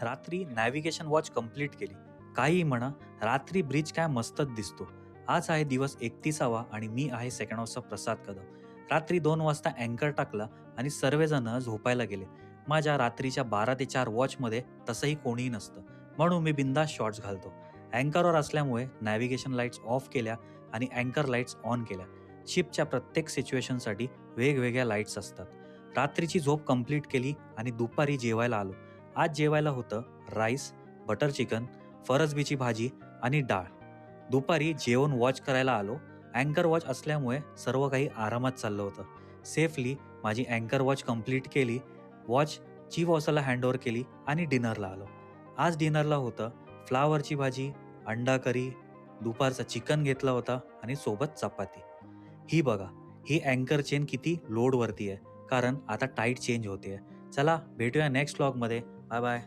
रात्री navigation watch complete केली. काहीही म्हणा, रात्री ब्रिज काय मस्तच दिसतो. आज आहे दिवस 31वा आणि मी आहे सेकंड हाऊसचा प्रसाद कदम. रात्री 2 वाजता अँकर टाकला आणि सर्वजण झोपायला गेले. माझ्या रात्रीच्या 12 ते 4 वॉचमध्ये तसंही कोणीही नसतं. म्हणून मी बिंदास शॉर्ट्स घालतो. अँकरवर असल्यामुळे नॅव्हिगेशन लाईट्स ऑफ केल्या आणि अँकर लाईट्स ऑन केल्या. शिपच्या प्रत्येक सिच्युएशनसाठी वेगवेगळ्या लाईट्स असतात. रात्रीची झोप कंप्लीट केली आणि दुपारी जेवायला आलो. आज जेवायला होतं राईस, बटर चिकन, फरसबीची भाजी आणि डाळ. दुपारी जेवण वॉच करायला आलो. अँकर वॉच असल्यामुळे सर्व काही आरामात चाललं होतं. सेफली माझी अँकर वॉच कंप्लीट केली. वॉच चीफ वॉचरला हँडओव्हर केली आणि डिनरला आलो. आज डिनरला होतं फ्लावरची भाजी, अंडा करी, दुपारचा चिकन घेतला होता आणि सोबत चपाती. ही बघा, ही अँकर चेन किती लोडवरती आहे, कारण आता टाईट चेंज होते. चला भेटूया नेक्स्ट व्लॉगमध्ये. Bye bye.